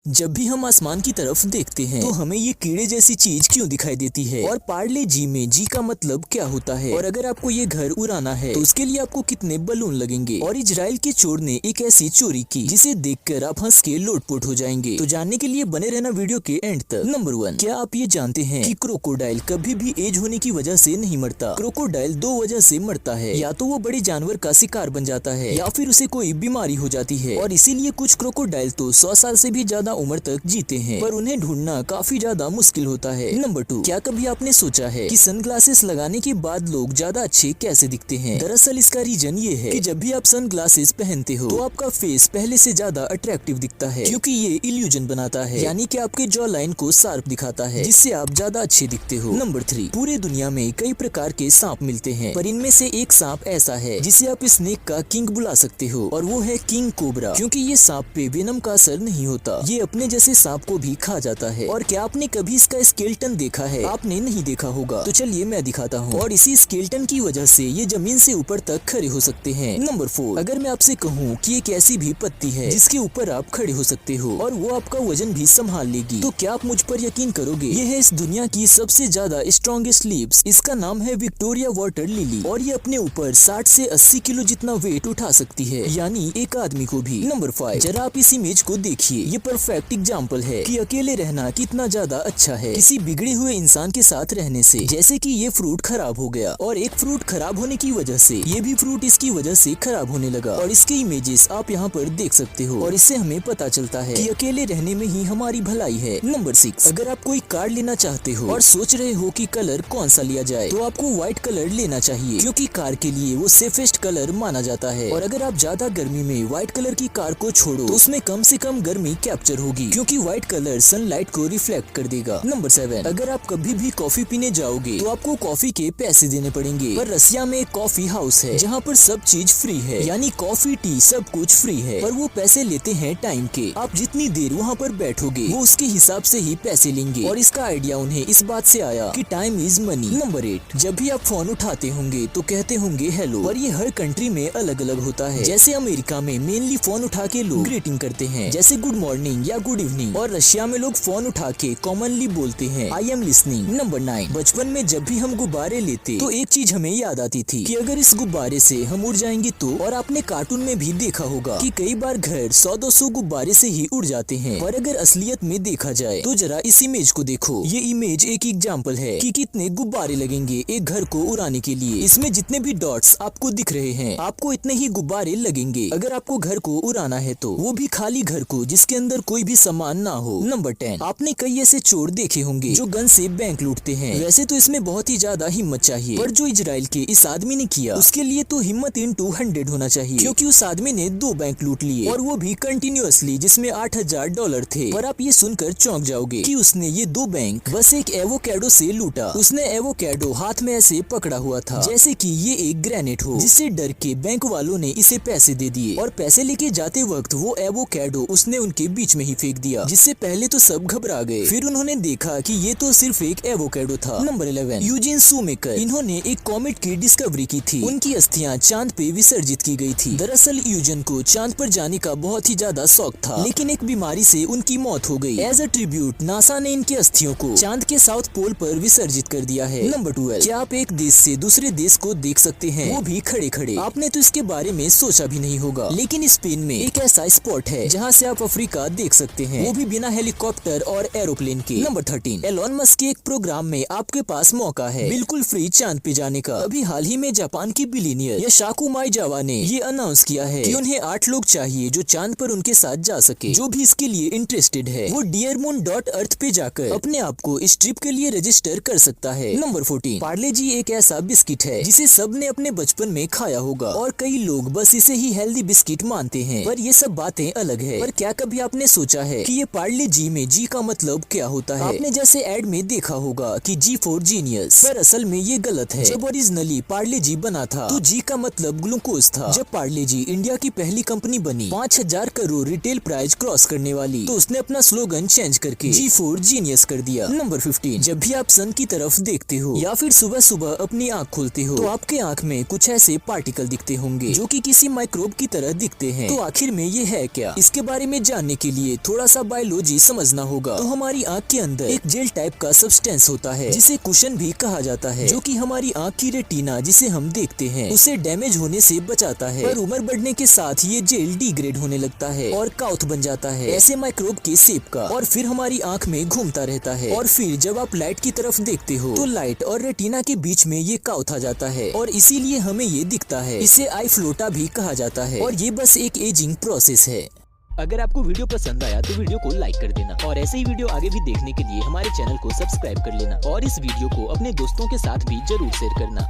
जब भी हम आसमान की तरफ देखते हैं तो हमें ये कीड़े जैसी चीज क्यों दिखाई देती है और पार्ले जी में जी का मतलब क्या होता है और अगर आपको ये घर उड़ाना है तो उसके लिए आपको कितने बलून लगेंगे और इजराइल के चोर ने एक ऐसी चोरी की जिसे देखकर आप हंस के लोटपोट हो जाएंगे। तो जानने के लिए बने रहना वीडियो के एंड तक। नंबर 1, क्या आप ये जानते हैं कि क्रोकोडाइल कभी भी एज होने की वजह से नहीं मरता। क्रोकोडाइल दो वजह से मरता है, या तो वो बड़े जानवर का शिकार बन जाता है या फिर उसे कोई बीमारी हो जाती है और इसीलिए कुछ क्रोकोडाइल तो 100 साल से भी ज्यादा उम्र तक जीते हैं, पर उन्हें ढूंढना काफी ज्यादा मुश्किल होता है। नंबर 2, क्या कभी आपने सोचा है कि सनग्लासेस लगाने के बाद लोग ज्यादा अच्छे कैसे दिखते हैं? दरअसल इसका रीजन ये है कि जब भी आप सनग्लासेस पहनते हो तो आपका फेस पहले से ज्यादा अट्रैक्टिव दिखता है, क्योंकि ये इल्यूजन बनाता है, यानी कि आपके जॉ लाइन को शार्प दिखाता है, जिससे आप ज्यादा अच्छे दिखते हो। नंबर 3, पूरे दुनिया में कई प्रकार के सांप मिलते हैं, पर इनमें से एक सांप ऐसा है जिसे आप स्नेक का किंग बुला सकते हो और वो है किंग कोबरा, क्योंकि ये सांप पे वेनम का असर नहीं होता, ये अपने जैसे सांप को भी खा जाता है। और क्या आपने कभी इसका स्केलेटन देखा है? आपने नहीं देखा होगा, तो चलिए मैं दिखाता हूँ। और इसी स्केलेटन की वजह से ये जमीन से ऊपर तक खड़े हो सकते हैं। नंबर 4, अगर मैं आपसे कहूँ कि एक ऐसी भी पत्ती है जिसके ऊपर आप खड़े हो सकते हो और वो आपका वजन भी संभाल लेगी, तो क्या आप मुझ पर यकीन करोगे? ये है इस दुनिया की सबसे ज्यादा स्ट्रॉन्गेस्ट लीव्स। इसका नाम है विक्टोरिया वाटर लिली और ये अपने ऊपर 60 से 80 किलो जितना वेट उठा सकती है, यानी एक आदमी को भी। नंबर 5, जरा आप इस इमेज को देखिए, ये परफेक्ट एग्जाम्पल है कि अकेले रहना कितना ज्यादा अच्छा है किसी बिगड़े हुए इंसान के साथ रहने से। जैसे कि ये फ्रूट खराब हो गया और एक फ्रूट खराब होने की वजह से ये भी फ्रूट इसकी वजह से खराब होने लगा, और इसके इमेजेस आप यहाँ पर देख सकते हो और इससे हमें पता चलता है कि अकेले रहने में ही हमारी भलाई है। नंबर 6, अगर आप कोई कार लेना चाहते हो और सोच रहे हो कि कलर कौन सा लिया जाए, तो आपको व्हाइट कलर लेना चाहिए, क्योंकि कार के लिए वो सेफेस्ट कलर माना जाता है। और अगर आप ज्यादा गर्मी में व्हाइट कलर की कार को छोड़ो तो उसमें कम से कम गर्मी कैप्चर होगी, क्योंकि व्हाइट कलर सनलाइट को रिफ्लेक्ट कर देगा। नंबर 7, अगर आप कभी भी कॉफी पीने जाओगे तो आपको कॉफी के पैसे देने पड़ेंगे, पर रसिया में एक कॉफी हाउस है जहाँ पर सब चीज फ्री है, यानी कॉफी टी सब कुछ फ्री है, पर वो पैसे लेते हैं टाइम के। आप जितनी देर वहाँ पर बैठोगे वो उसके हिसाब से ही पैसे लेंगे, और इसका आइडिया उन्हें इस बात से आया कि टाइम इज मनी। नंबर 8, जब भी आप फोन उठाते होंगे तो कहते होंगे हेलो, पर ये हर कंट्री में अलग अलग होता है। जैसे अमेरिका में मेनली फोन उठा के लोग ग्रीटिंग करते हैं, जैसे गुड मॉर्निंग या गुड इवनिंग, और रशिया में लोग फोन उठा के कॉमनली बोलते हैं आई एम लिसनिंग। नंबर 9, बचपन में जब भी हम गुब्बारे लेते तो एक चीज हमें याद आती थी कि अगर इस गुब्बारे से हम उड़ जाएंगे तो। और आपने कार्टून में भी देखा होगा कि कई बार घर 100-200 गुब्बारे से ही उड़ जाते हैं, पर अगर असलियत में देखा जाए तो जरा इस इमेज को देखो। ये इमेज एक एग्जाम्पल है कि कितने गुब्बारे लगेंगे एक घर को उड़ाने के लिए। इसमें जितने भी डॉट्स आपको दिख रहे हैं, आपको इतने ही गुब्बारे लगेंगे अगर आपको घर को उड़ाना है तो, वो भी खाली घर को जिसके अंदर कोई भी सामान ना हो। नंबर 10, आपने कई ऐसे चोर देखे होंगे जो गन से बैंक लूटते हैं। वैसे तो इसमें बहुत ही ज्यादा हिम्मत चाहिए, पर जो इजराइल के इस आदमी ने किया उसके लिए तो हिम्मत इन 100 होना चाहिए, क्योंकि उस आदमी ने 2 बैंक लूट लिए और वो भी कंटिन्यूअसली, जिसमें $8000 थे। पर आप ये सुनकर चौंक जाओगे कि उसने ये 2 बैंक बस एक एवोकेडो से लूटा। उसने एवोकेडो हाथ में ऐसे पकड़ा हुआ था जैसे कि ये एक ग्रेनेड हो, जिससे डर के बैंक वालों ने इसे पैसे दे दिए, और पैसे लेके जाते वक्त वो एवोकेडो उसने उनके बीच में ही फेंक दिया, जिससे पहले तो सब घबरा गए, फिर उन्होंने देखा कि ये तो सिर्फ एक एवोकेडो था। नंबर 11, यूजिन शूमेकर, इन्होंने एक कॉमेट की डिस्कवरी की थी। उनकी अस्थियां चांद पे विसर्जित की गई थी। दरअसल यूजिन को चांद पर जाने का बहुत ही ज्यादा शौक था, लेकिन एक बीमारी से उनकी मौत हो गई। एज अ ट्रिब्यूट नासा ने इनकी अस्थियों को चांद के साउथ पोल पर विसर्जित कर दिया है। नंबर 12, क्या आप एक देश से दूसरे देश को देख सकते हैं, वो भी खड़े खड़े? आपने तो इसके बारे में सोचा भी नहीं होगा, लेकिन स्पेन में एक ऐसा स्पॉट है जहाँ से आप अफ्रीका देख सकते हैं, वो भी बिना हेलीकॉप्टर और एरोप्लेन के। नंबर 13, एलोन मस्क के एक प्रोग्राम में आपके पास मौका है बिल्कुल फ्री चांद पे जाने का। अभी हाल ही में जापान की बिलियनियर यशाकु माइजावा ने ये अनाउंस किया है कि उन्हें 8 लोग चाहिए जो चांद पर उनके साथ जा सके। जो भी इसके लिए इंटरेस्टेड है वो dearmoon.earth पे जाकर अपने आप को इस ट्रिप के लिए रजिस्टर कर सकता है। नंबर 14, पार्ले जी एक ऐसा बिस्किट है जिसे सबने अपने बचपन में खाया होगा, और कई लोग बस इसे ही हेल्दी बिस्किट मानते हैं, पर ये सब बातें अलग है। पर क्या कभी आपने सोचा है कि ये पार्ले जी में जी का मतलब क्या होता है? आपने जैसे एड में देखा होगा कि जी फॉर जीनियस, पर असल में ये गलत है। जब ओरिजिनली पार्ले जी बना था तो जी का मतलब ग्लूकोज था। जब पार्ले जी इंडिया की पहली कंपनी बनी 5000 करोड़ रिटेल प्राइस क्रॉस करने वाली, तो उसने अपना स्लोगन चेंज करके जी फॉर जीनियस कर दिया। नंबर 15, जब भी आप सन की तरफ देखते हो या फिर सुबह सुबह अपनी आँख खोलते हो तो आपके आँख में कुछ ऐसे पार्टिकल दिखते होंगे जो कि किसी माइक्रोब की तरह दिखते हैं। तो आखिर में ये है क्या? इसके बारे में जानने के लिए लिए थोड़ा सा बायोलॉजी समझना होगा। तो हमारी आँख के अंदर एक जेल टाइप का सब्सटेंस होता है जिसे कुशन भी कहा जाता है, जो कि हमारी आँख की रेटिना जिसे हम देखते हैं उसे डैमेज होने से बचाता है। पर उम्र बढ़ने के साथ ये जेल डिग्रेड होने लगता है और काउथ बन जाता है ऐसे माइक्रोब के शेप का, और फिर हमारी आँख में घूमता रहता है। और फिर जब आप लाइट की तरफ देखते हो तो लाइट और रेटिना के बीच में ये काउथ आ जाता है और इसीलिए हमें ये दिखता है। इसे आई फ्लोटा भी कहा जाता है और ये बस एक एजिंग प्रोसेस है। अगर आपको वीडियो पसंद आया तो वीडियो को लाइक कर देना और ऐसे ही वीडियो आगे भी देखने के लिए हमारे चैनल को सब्सक्राइब कर लेना और इस वीडियो को अपने दोस्तों के साथ भी जरूर शेयर करना।